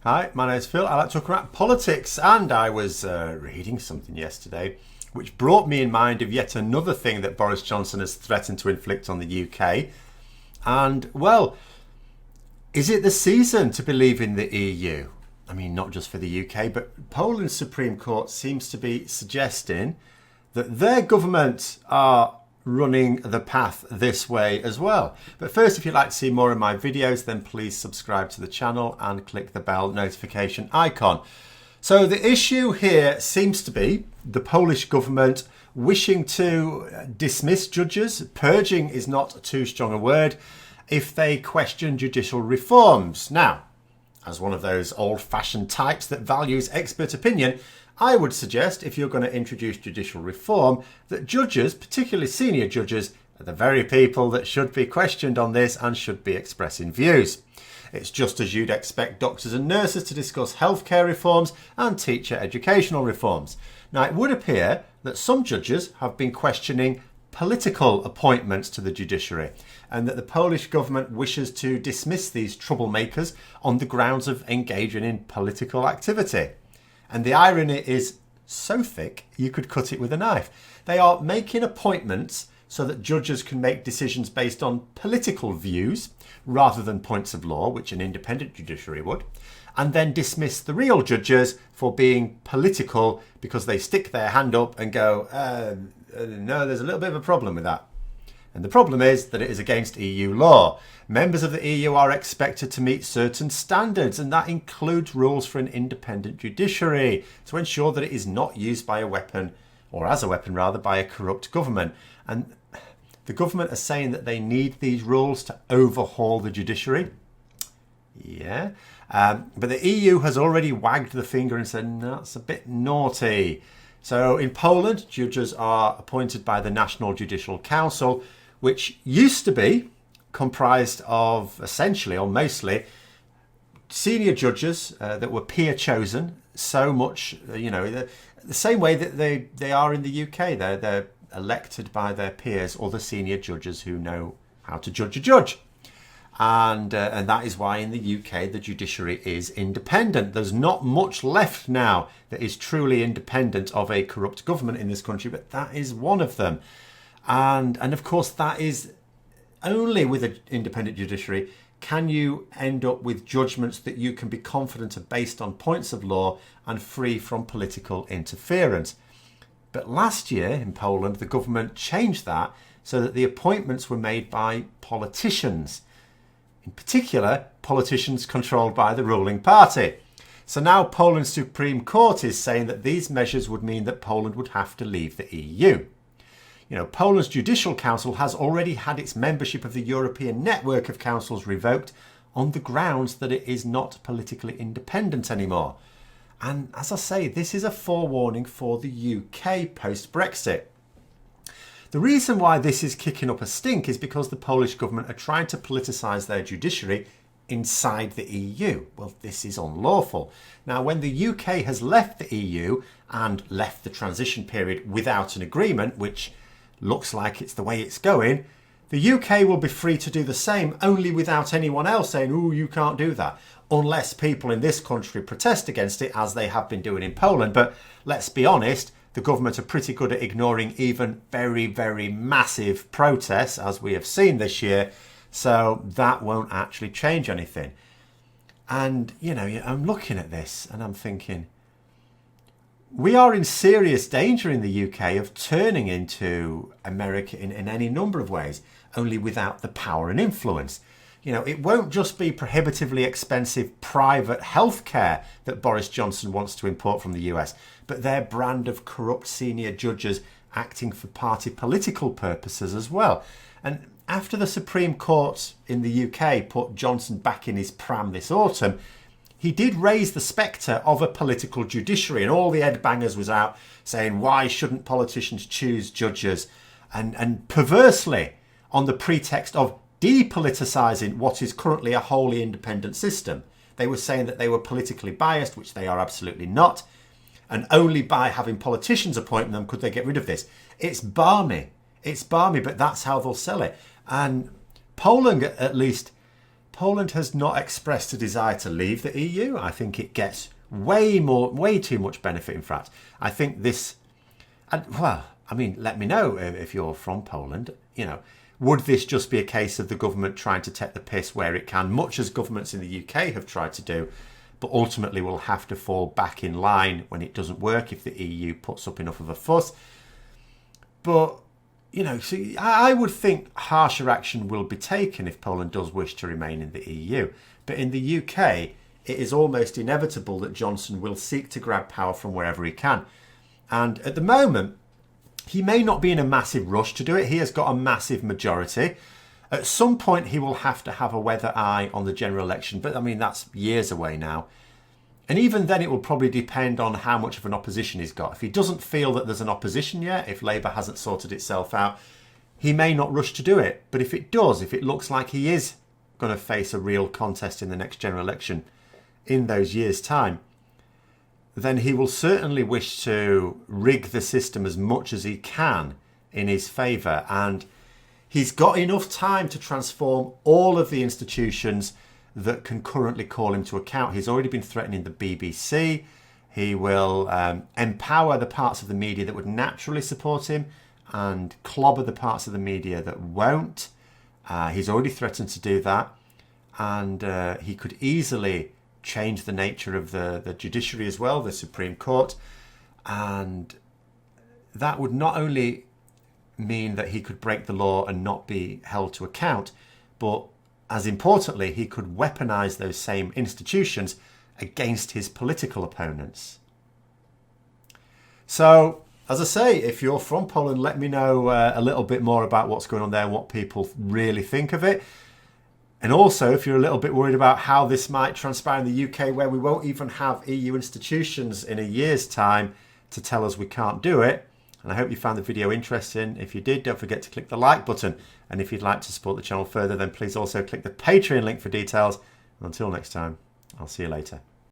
Hi, my name's Phil. I like to talk about politics, and I was reading something yesterday which brought me in mind of yet another thing that Boris Johnson has threatened to inflict on the UK. And, well, is it the season to believe in the EU? I mean, not just for the UK, but Poland's Supreme Court seems to be suggesting that their government are running the path this way as well. But first, if you'd like to see more of my videos, then please subscribe to the channel and click the bell notification icon. So the issue here seems to be the Polish government wishing to dismiss judges. Purging is not too strong a word if they question judicial reforms. Now, as one of those old-fashioned types that values expert opinion, I would suggest, if you're going to introduce judicial reform, that judges, particularly senior judges, are the very people that should be questioned on this and should be expressing views. It's just as you'd expect doctors and nurses to discuss healthcare reforms and teacher educational reforms. Now, it would appear that some judges have been questioning political appointments to the judiciary, and that the Polish government wishes to dismiss these troublemakers on the grounds of engaging in political activity. And the irony is so thick, you could cut it with a knife. They are making appointments so that judges can make decisions based on political views rather than points of law, which an independent judiciary would, and then dismiss the real judges for being political because they stick their hand up and go, no, there's a little bit of a problem with that. And the problem is that it is against EU law. Members of the EU are expected to meet certain standards, and that includes rules for an independent judiciary to ensure that it is not used by a weapon, or as a weapon rather, by a corrupt government. And the government are saying that they need these rules to overhaul the judiciary. Yeah. But the EU has already wagged the finger and said, no, that's a bit naughty. So in Poland, judges are appointed by the National Judicial Council, which used to be comprised of essentially or mostly senior judges that were peer chosen. So much, the same way that they are in the UK. They're elected by their peers or the senior judges who know how to judge a judge. And that is why in the UK the judiciary is independent. There's not much left now that is truly independent of a corrupt government in this country, but that is one of them. And of course, that is only with an independent judiciary can you end up with judgments that you can be confident are based on points of law and free from political interference. But last year in Poland, the government changed that so that the appointments were made by politicians. In particular, politicians controlled by the ruling party. So now Poland's Supreme Court is saying that these measures would mean that Poland would have to leave the EU. Poland's Judicial Council has already had its membership of the European network of councils revoked on the grounds that it is not politically independent anymore. And as I say, this is a forewarning for the UK post-Brexit. The reason why this is kicking up a stink is because the Polish government are trying to politicise their judiciary inside the EU. Well, this is unlawful. Now, when the UK has left the EU and left the transition period without an agreement, which looks like it's the way it's going, the UK will be free to do the same, only without anyone else saying, oh, you can't do that, unless people in this country protest against it, as they have been doing in Poland. But let's be honest, the government are pretty good at ignoring even very, very massive protests, as we have seen this year. So that won't actually change anything. And, I'm looking at this and I'm thinking, we are in serious danger in the UK of turning into America in any number of ways, only without the power and influence. It won't just be prohibitively expensive private healthcare that Boris Johnson wants to import from the US, but their brand of corrupt senior judges acting for party political purposes as well. And after the Supreme Court in the UK put Johnson back in his pram this autumn, he did raise the spectre of a political judiciary, and all the headbangers was out saying, why shouldn't politicians choose judges? And perversely, on the pretext of depoliticising what is currently a wholly independent system, they were saying that they were politically biased, which they are absolutely not. And only by having politicians appoint them could they get rid of this. It's balmy. It's balmy, but that's how they'll sell it. And Poland, at least, Poland has not expressed a desire to leave the EU. I think it gets way too much benefit, in fact. I think this, well, I mean, let me know if you're from Poland, you know, would this just be a case of the government trying to take the piss where it can, much as governments in the UK have tried to do, but ultimately will have to fall back in line when it doesn't work if the EU puts up enough of a fuss. But, you know, see, I would think harsher action will be taken if Poland does wish to remain in the EU. But in the UK, it is almost inevitable that Johnson will seek to grab power from wherever he can. And at the moment, he may not be in a massive rush to do it. He has got a massive majority. At some point, he will have to have a weather eye on the general election. But, I mean, that's years away now. And even then, it will probably depend on how much of an opposition he's got. If he doesn't feel that there's an opposition yet, if Labour hasn't sorted itself out, he may not rush to do it. But if it does, if it looks like he is going to face a real contest in the next general election in those years' time, then he will certainly wish to rig the system as much as he can in his favour. And he's got enough time to transform all of the institutions that can currently call him to account. He's already been threatening the BBC. He will empower the parts of the media that would naturally support him and clobber the parts of the media that won't. He's already threatened to do that. And he could easily change the nature of the judiciary as well, the Supreme Court. And that would not only mean that he could break the law and not be held to account, but as importantly, he could weaponize those same institutions against his political opponents. So, as I say, if you're from Poland, let me know a little bit more about what's going on there and what people really think of it. And also, if you're a little bit worried about how this might transpire in the UK, where we won't even have EU institutions in a year's time to tell us we can't do it. And I hope you found the video interesting. If you did, don't forget to click the like button. And if you'd like to support the channel further, then please also click the Patreon link for details. And until next time, I'll see you later.